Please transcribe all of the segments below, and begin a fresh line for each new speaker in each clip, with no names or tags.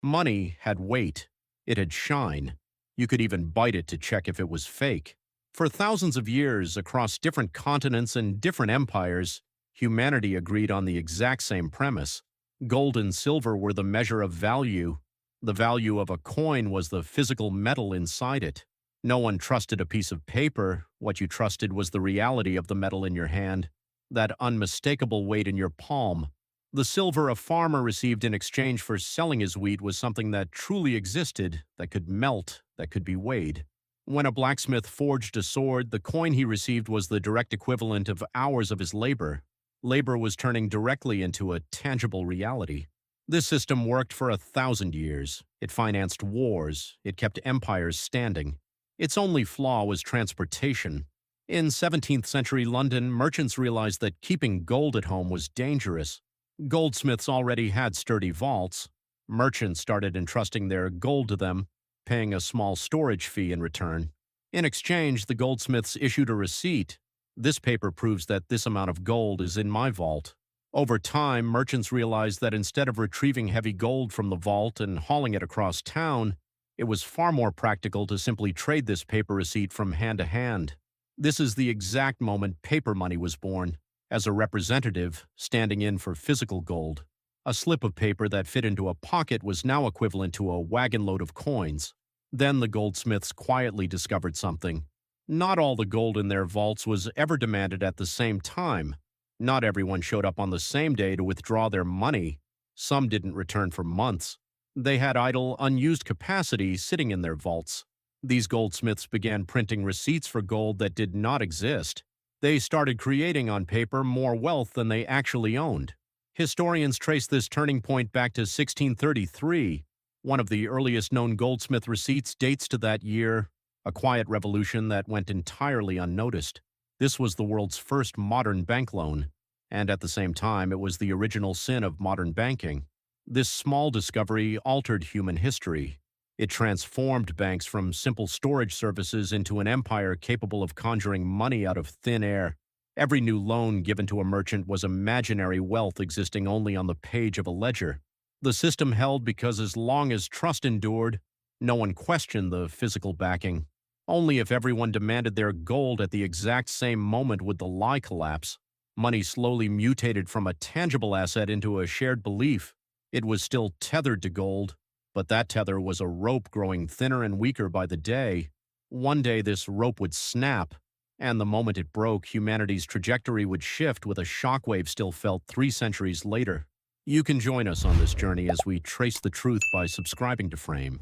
Money had weight. It had shine. You could even bite it to check if it was fake. For thousands of years, across different continents and different empires, humanity agreed on the exact same premise. Gold and silver were the measure of value. The value of a coin was the physical metal inside it. No one trusted a piece of paper. What you trusted was the reality of the metal in your hand, that unmistakable weight in your palm. The silver a farmer received in exchange for selling his wheat was something that truly existed, that could melt, that could be weighed. When a blacksmith forged a sword, the coin he received was the direct equivalent of hours of his labor. Labor was turning directly into a tangible reality. This system worked for 1,000 years. It financed wars. It kept empires standing. Its only flaw was transportation. In 17th century London, merchants realized that keeping gold at home was dangerous. Goldsmiths already had sturdy vaults. Merchants started entrusting their gold to them, paying a small storage fee in return. In exchange, the goldsmiths issued a receipt. This paper proves that this amount of gold is in my vault. Over time, merchants realized that instead of retrieving heavy gold from the vault and hauling it across town, it was far more practical to simply trade this paper receipt from hand to hand. This is the exact moment paper money was born, as a representative standing in for physical gold. A slip of paper that fit into a pocket was now equivalent to a wagon load of coins. Then the goldsmiths quietly discovered something. Not all the gold in their vaults was ever demanded at the same time. Not everyone showed up on the same day to withdraw their money. Some didn't return for months. They had idle, unused capacity sitting in their vaults. These goldsmiths began printing receipts for gold that did not exist. They started creating on paper more wealth than they actually owned. Historians trace this turning point back to 1633. One of the earliest known goldsmith receipts dates to that year, a quiet revolution that went entirely unnoticed. This was the world's first modern bank loan, and at the same time it was the original sin of modern banking. This small discovery altered human history. It transformed banks from simple storage services into an empire capable of conjuring money out of thin air. Every new loan given to a merchant was imaginary wealth existing only on the page of a ledger. The system held because as long as trust endured, no one questioned the physical backing. Only if everyone demanded their gold at the exact same moment would the lie collapse. Money slowly mutated from a tangible asset into a shared belief. It was still tethered to gold, but that tether was a rope growing thinner and weaker by the day. One day this rope would snap, and the moment it broke, humanity's trajectory would shift with a shockwave still felt 3 centuries later. You can join us on this journey as we trace the truth by subscribing to Frame.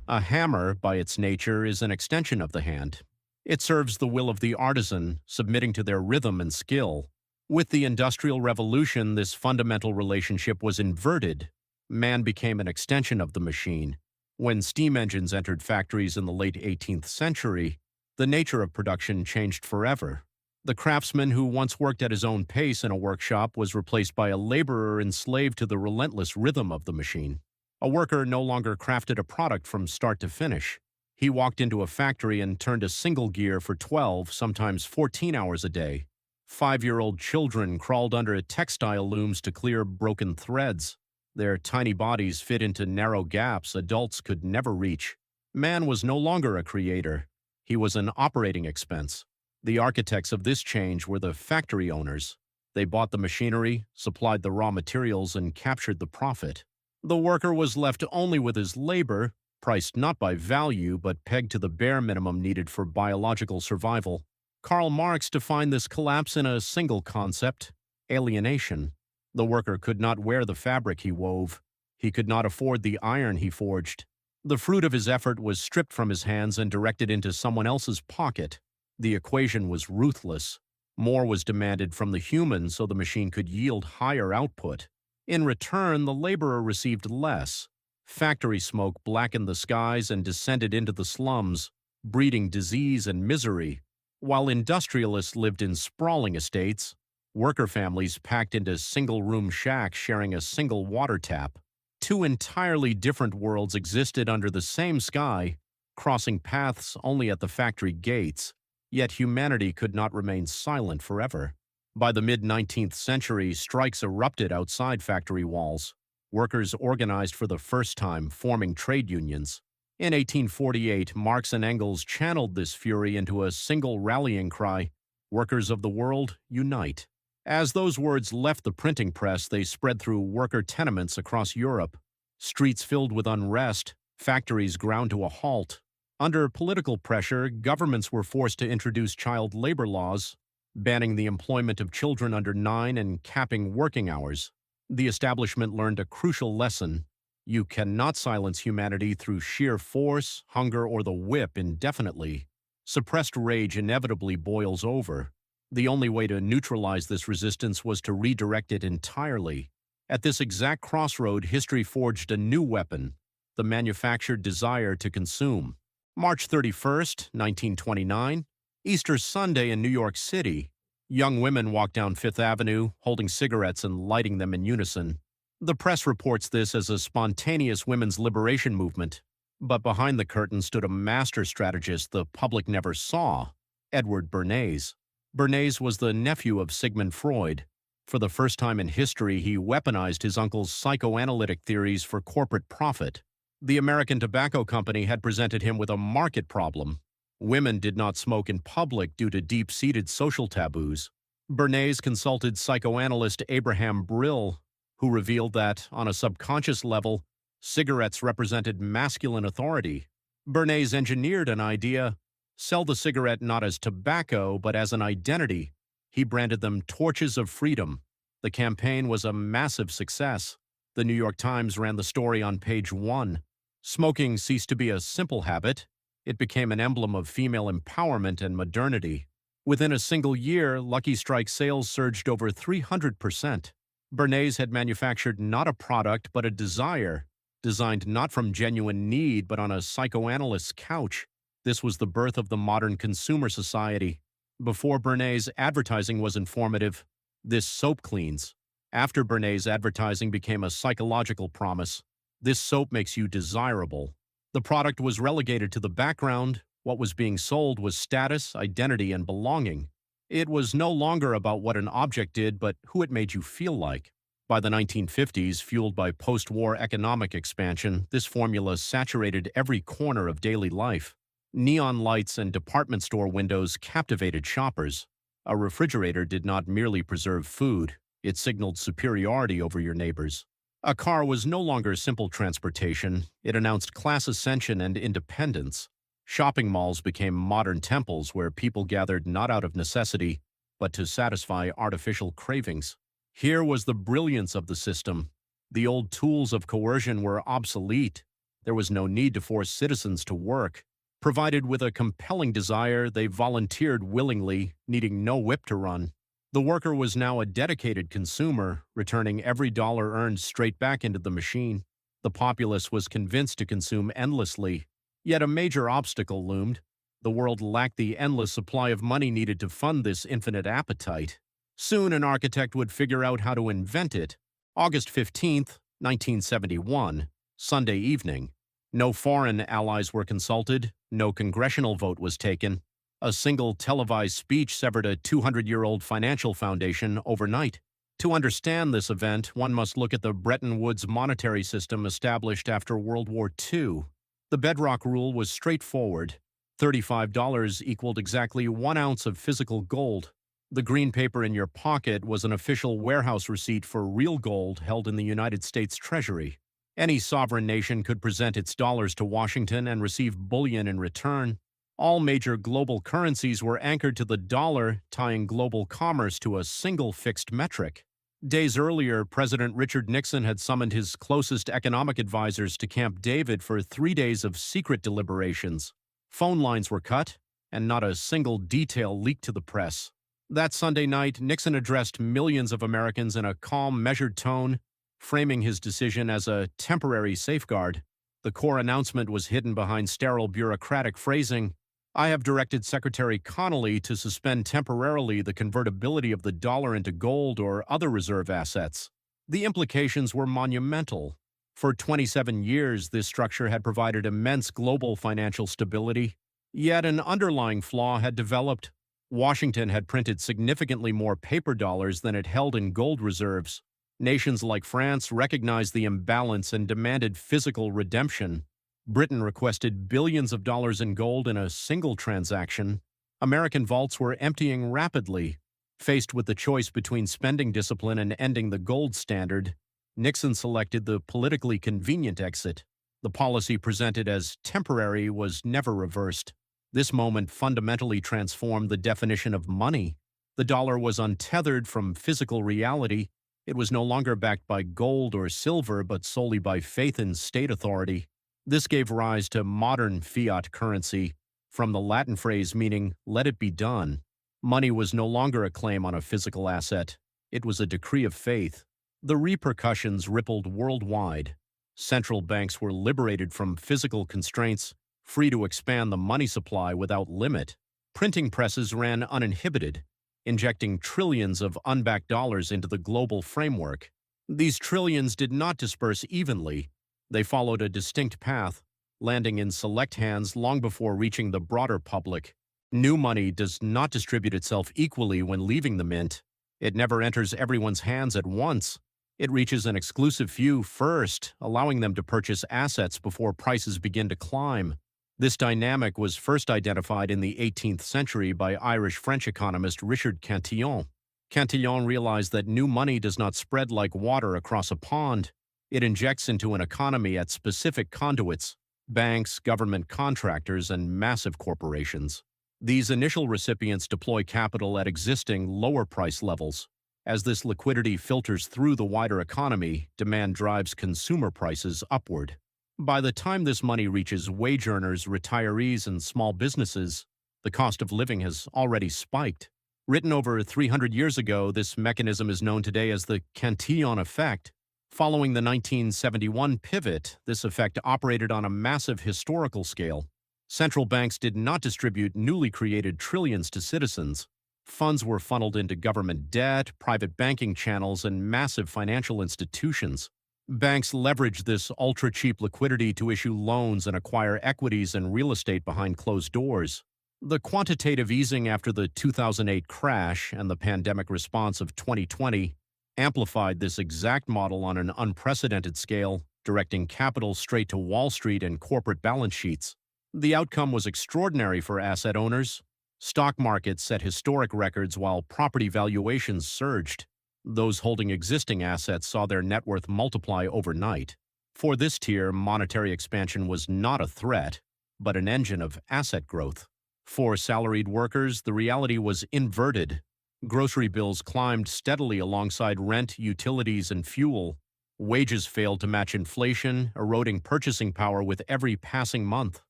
A hammer, by its nature, is an extension of the hand. It serves the will of the artisan, submitting to their rhythm and skill. With the Industrial Revolution, this fundamental relationship was inverted. Man became an extension of the machine. When steam engines entered factories in the late 18th century, the nature of production changed forever. The craftsman who once worked at his own pace in a workshop was replaced by a laborer enslaved to the relentless rhythm of the machine. A worker no longer crafted a product from start to finish. He walked into a factory and turned a single gear for 12, sometimes 14 hours a day. 5-year-old children crawled under textile looms to clear broken threads. Their tiny bodies fit into narrow gaps adults could never reach. Man was no longer a creator. He was an operating expense. The architects of this change were the factory owners. They bought the machinery, supplied the raw materials, and captured the profit. The worker was left only with his labor, priced not by value but pegged to the bare minimum needed for biological survival. Karl Marx defined this collapse in a single concept: alienation. The worker could not wear the fabric he wove. He could not afford the iron he forged. The fruit of his effort was stripped from his hands and directed into someone else's pocket. The equation was ruthless. More was demanded from the human so the machine could yield higher output. In return, the laborer received less. Factory smoke blackened the skies and descended into the slums, breeding disease and misery. While industrialists lived in sprawling estates, worker families packed into single-room shacks sharing a single water tap. 2 entirely different worlds existed under the same sky, crossing paths only at the factory gates. Yet humanity could not remain silent forever. By the mid-19th century, strikes erupted outside factory walls. Workers organized for the first time, forming trade unions. In 1848, Marx and Engels channeled this fury into a single rallying cry: "Workers of the world, unite." As those words left the printing press, they spread through worker tenements across Europe. Streets filled with unrest, factories ground to a halt. Under political pressure, governments were forced to introduce child labor laws, banning the employment of children under 9 and capping working hours. The establishment learned a crucial lesson: you cannot silence humanity through sheer force, hunger, or the whip indefinitely. Suppressed rage inevitably boils over. The only way to neutralize this resistance was to redirect it entirely. At this exact crossroad, history forged a new weapon: the manufactured desire to consume. March 31st, 1929, Easter Sunday in New York City. Young women walk down Fifth Avenue, holding cigarettes and lighting them in unison. The press reports this as a spontaneous women's liberation movement. But behind the curtain stood a master strategist the public never saw: Edward Bernays. Bernays was the nephew of Sigmund Freud. For the first time in history, he weaponized his uncle's psychoanalytic theories for corporate profit. The American Tobacco Company had presented him with a market problem. Women did not smoke in public due to deep-seated social taboos. Bernays consulted psychoanalyst Abraham Brill, who revealed that, on a subconscious level, cigarettes represented masculine authority. Bernays engineered an idea: sell the cigarette not as tobacco, but as an identity. He branded them torches of freedom. The campaign was a massive success. The New York Times ran the story on page 1. Smoking ceased to be a simple habit. It became an emblem of female empowerment and modernity. Within a single year, Lucky Strike sales surged over 300%. Bernays had manufactured not a product, but a desire, designed not from genuine need, but on a psychoanalyst's couch. This was the birth of the modern consumer society. Before Bernays, advertising was informative: "This soap cleans." After Bernays, advertising became a psychological promise: "This soap makes you desirable." The product was relegated to the background. What was being sold was status, identity, and belonging. It was no longer about what an object did, but who it made you feel like. By the 1950s, fueled by post-war economic expansion, this formula saturated every corner of daily life. Neon lights and department store windows captivated shoppers. A refrigerator did not merely preserve food, it signaled superiority over your neighbors. A car was no longer simple transportation, it announced class ascension and independence. Shopping malls became modern temples where people gathered not out of necessity, but to satisfy artificial cravings. Here was the brilliance of the system. The old tools of coercion were obsolete. There was no need to force citizens to work. Provided with a compelling desire, they volunteered willingly, needing no whip to run. The worker was now a dedicated consumer, returning every dollar earned straight back into the machine. The populace was convinced to consume endlessly. Yet a major obstacle loomed. The world lacked the endless supply of money needed to fund this infinite appetite. Soon an architect would figure out how to invent it. August 15th, 1971, Sunday evening. No foreign allies were consulted, no congressional vote was taken. A single televised speech severed a 200-year-old financial foundation overnight. To understand this event, one must look at the Bretton Woods monetary system established after World War II. The bedrock rule was straightforward. $35 equaled exactly 1 ounce of physical gold. The green paper in your pocket was an official warehouse receipt for real gold held in the United States Treasury. Any sovereign nation could present its dollars to Washington and receive bullion in return. All major global currencies were anchored to the dollar, tying global commerce to a single fixed metric. Days earlier, President Richard Nixon had summoned his closest economic advisors to Camp David for 3 days of secret deliberations. Phone lines were cut, and not a single detail leaked to the press. That Sunday night, Nixon addressed millions of Americans in a calm, measured tone, framing his decision as a temporary safeguard. The core announcement was hidden behind sterile bureaucratic phrasing. "I have directed Secretary Connally to suspend temporarily the convertibility of the dollar into gold or other reserve assets." The implications were monumental. For 27 years, this structure had provided immense global financial stability. Yet an underlying flaw had developed. Washington had printed significantly more paper dollars than it held in gold reserves. Nations like France recognized the imbalance and demanded physical redemption. Britain requested billions of dollars in gold in a single transaction. American vaults were emptying rapidly. Faced with the choice between spending discipline and ending the gold standard, Nixon selected the politically convenient exit. The policy presented as temporary was never reversed. This moment fundamentally transformed the definition of money. The dollar was untethered from physical reality. It was no longer backed by gold or silver, but solely by faith in state authority. This gave rise to modern fiat currency, from the Latin phrase meaning, "let it be done." Money was no longer a claim on a physical asset. It was a decree of faith. The repercussions rippled worldwide. Central banks were liberated from physical constraints, free to expand the money supply without limit. Printing presses ran uninhibited, injecting trillions of unbacked dollars into the global framework. These trillions did not disperse evenly. They followed a distinct path, landing in select hands long before reaching the broader public. New money does not distribute itself equally when leaving the mint. It never enters everyone's hands at once. It reaches an exclusive few first, allowing them to purchase assets before prices begin to climb. This dynamic was first identified in the 18th century by Irish-French economist Richard Cantillon. Cantillon realized that new money does not spread like water across a pond. It injects into an economy at specific conduits: banks, government contractors, and massive corporations. These initial recipients deploy capital at existing lower price levels. As this liquidity filters through the wider economy, demand drives consumer prices upward. By the time this money reaches wage earners, retirees, and small businesses, the cost of living has already spiked. Written over 300 years ago, this mechanism is known today as the Cantillon Effect. Following the 1971 pivot, this effect operated on a massive historical scale. Central banks did not distribute newly created trillions to citizens. Funds were funneled into government debt, private banking channels, and massive financial institutions. Banks leveraged this ultra-cheap liquidity to issue loans and acquire equities and real estate behind closed doors. The quantitative easing after the 2008 crash and the pandemic response of 2020 amplified this exact model on an unprecedented scale, directing capital straight to Wall Street and corporate balance sheets. The outcome was extraordinary for asset owners. Stock markets set historic records while property valuations surged. Those holding existing assets saw their net worth multiply overnight. For this tier, monetary expansion was not a threat, but an engine of asset growth. For salaried workers, the reality was inverted. Grocery bills climbed steadily alongside rent, utilities, and fuel. Wages failed to match inflation, eroding purchasing power with every passing month.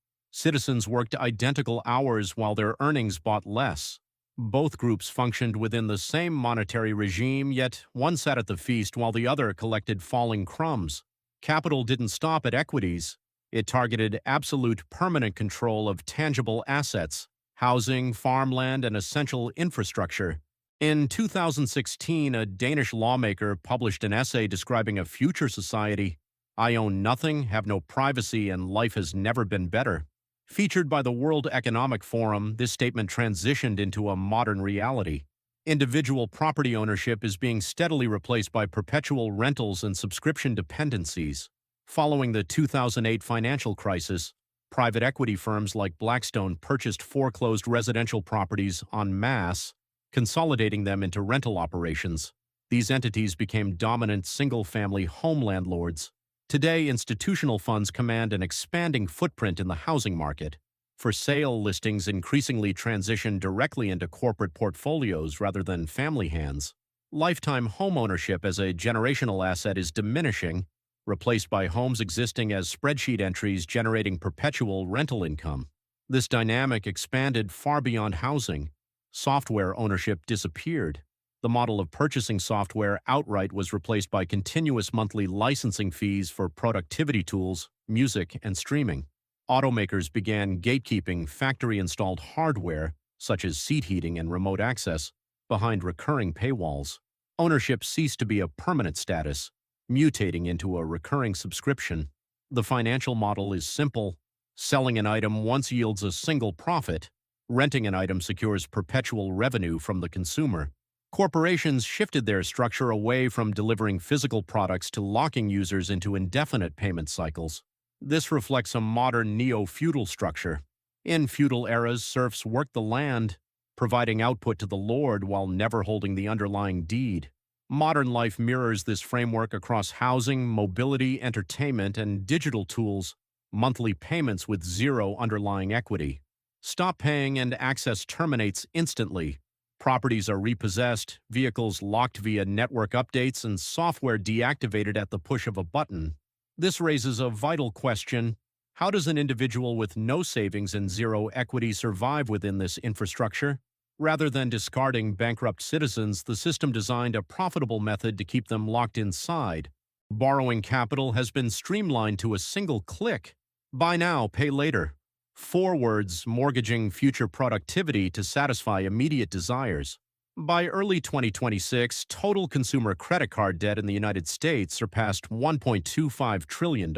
Citizens worked identical hours while their earnings bought less. Both groups functioned within the same monetary regime, yet one sat at the feast while the other collected falling crumbs. Capital didn't stop at equities. It targeted absolute permanent control of tangible assets, housing, farmland, and essential infrastructure. In 2016, a Danish lawmaker published an essay describing a future society. "I own nothing, have no privacy, and life has never been better." Featured by the World Economic Forum, this statement transitioned into a modern reality. Individual property ownership is being steadily replaced by perpetual rentals and subscription dependencies. Following the 2008 financial crisis, private equity firms like Blackstone purchased foreclosed residential properties en masse, consolidating them into rental operations. These entities became dominant single-family home landlords. Today, institutional funds command an expanding footprint in the housing market. For sale listings increasingly transition directly into corporate portfolios rather than family hands. Lifetime homeownership as a generational asset is diminishing, replaced by homes existing as spreadsheet entries generating perpetual rental income. This dynamic expanded far beyond housing. Software ownership disappeared. The model of purchasing software outright was replaced by continuous monthly licensing fees for productivity tools, music, and streaming. Automakers began gatekeeping factory-installed hardware, such as seat heating and remote access, behind recurring paywalls. Ownership ceased to be a permanent status, mutating into a recurring subscription. The financial model is simple. Selling an item once yields a single profit. Renting an item secures perpetual revenue from the consumer. Corporations shifted their structure away from delivering physical products to locking users into indefinite payment cycles. This reflects a modern neo-feudal structure. In feudal eras, serfs worked the land, providing output to the lord while never holding the underlying deed. Modern life mirrors this framework across housing, mobility, entertainment, and digital tools, monthly payments with zero underlying equity. Stop paying and access terminates instantly. Properties are repossessed, vehicles locked via network updates, and software deactivated at the push of a button. This raises a vital question. How does an individual with no savings and zero equity survive within this infrastructure? Rather than discarding bankrupt citizens, the system designed a profitable method to keep them locked inside. Borrowing capital has been streamlined to a single click. Buy now, pay later. 4 words mortgaging future productivity to satisfy immediate desires. By early 2026, total consumer credit card debt in the United States surpassed $1.25 trillion,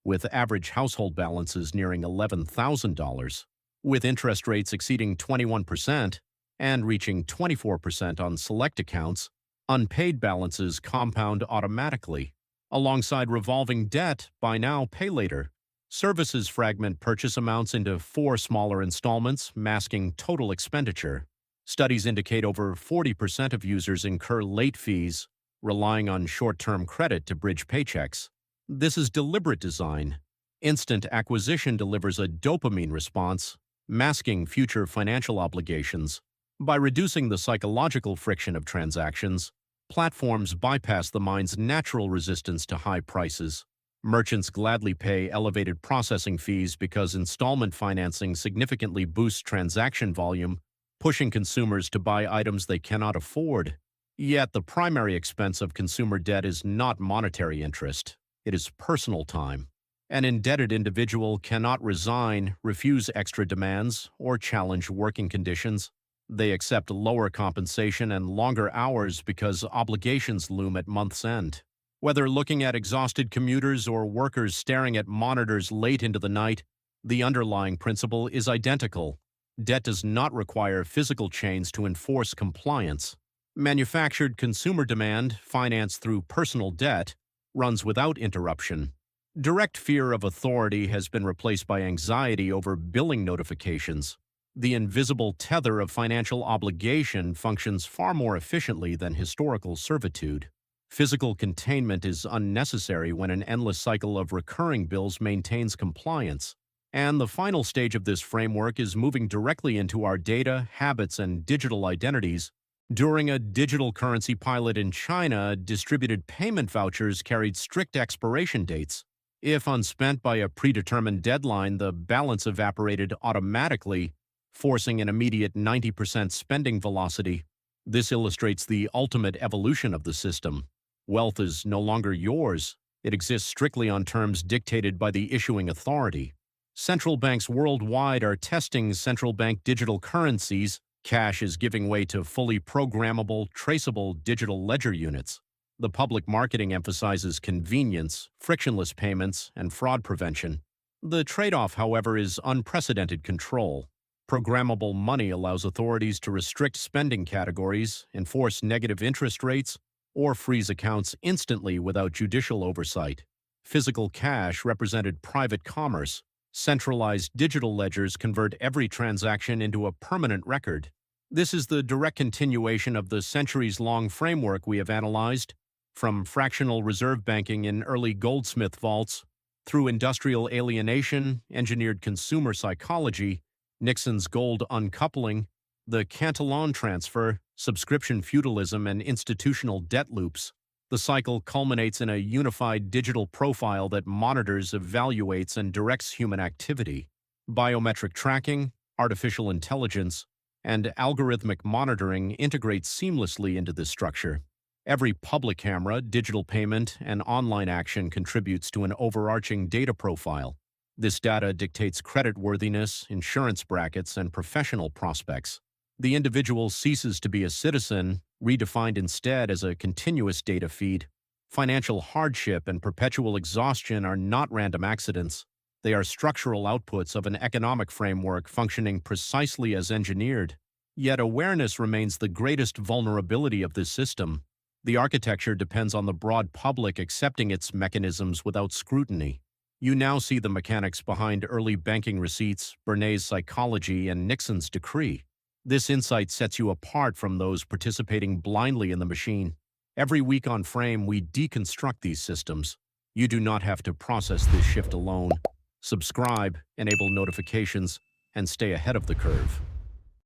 with average household balances nearing $11,000, with interest rates exceeding 21% and reaching 24% on select accounts. Unpaid balances compound automatically. Alongside revolving debt, buy now, pay later. Services fragment purchase amounts into 4 smaller installments, masking total expenditure. Studies indicate over 40% of users incur late fees, relying on short-term credit to bridge paychecks. This is deliberate design. Instant acquisition delivers a dopamine response, masking future financial obligations. By reducing the psychological friction of transactions, platforms bypass the mind's natural resistance to high prices. Merchants gladly pay elevated processing fees because installment financing significantly boosts transaction volume, pushing consumers to buy items they cannot afford. Yet the primary expense of consumer debt is not monetary interest. It is personal time. An indebted individual cannot resign, refuse extra demands, or challenge working conditions. They accept lower compensation and longer hours because obligations loom at month's end. Whether looking at exhausted commuters or workers staring at monitors late into the night, the underlying principle is identical. Debt does not require physical chains to enforce compliance. Manufactured consumer demand, financed through personal debt, runs without interruption. Direct fear of authority has been replaced by anxiety over billing notifications. The invisible tether of financial obligation functions far more efficiently than historical servitude. Physical containment is unnecessary when an endless cycle of recurring bills maintains compliance. And the final stage of this framework is moving directly into our data, habits, and digital identities. During a digital currency pilot in China, distributed payment vouchers carried strict expiration dates. If unspent by a predetermined deadline, the balance evaporated automatically, forcing an immediate 90% spending velocity. This illustrates the ultimate evolution of the system. Wealth is no longer yours. It exists strictly on terms dictated by the issuing authority. Central banks worldwide are testing central bank digital currencies. Cash is giving way to fully programmable, traceable digital ledger units. The public marketing emphasizes convenience, frictionless payments, and fraud prevention. The trade-off, however, is unprecedented control. Programmable money allows authorities to restrict spending categories, enforce negative interest rates, or freeze accounts instantly without judicial oversight. Physical cash represented private commerce. Centralized digital ledgers convert every transaction into a permanent record. This is the direct continuation of the centuries-long framework we have analyzed, from fractional reserve banking in early goldsmith vaults, through industrial alienation, engineered consumer psychology, Nixon's gold uncoupling, the Cantillon transfer, subscription feudalism, and institutional debt loops. The cycle culminates in a unified digital profile that monitors, evaluates, and directs human activity. Biometric tracking, artificial intelligence, and algorithmic monitoring integrate seamlessly into this structure. Every public camera, digital payment, and online action contributes to an overarching data profile. This data dictates creditworthiness, insurance brackets, and professional prospects. The individual ceases to be a citizen, redefined instead as a continuous data feed. Financial hardship and perpetual exhaustion are not random accidents. They are structural outputs of an economic framework functioning precisely as engineered. Yet awareness remains the greatest vulnerability of this system. The architecture depends on the broad public accepting its mechanisms without scrutiny. You now see the mechanics behind early banking receipts, Bernays' psychology, and Nixon's decree. This insight sets you apart from those participating blindly in the machine. Every week on Frame, we deconstruct these systems. You do not have to process this shift alone. Subscribe, enable notifications, and stay ahead of the curve.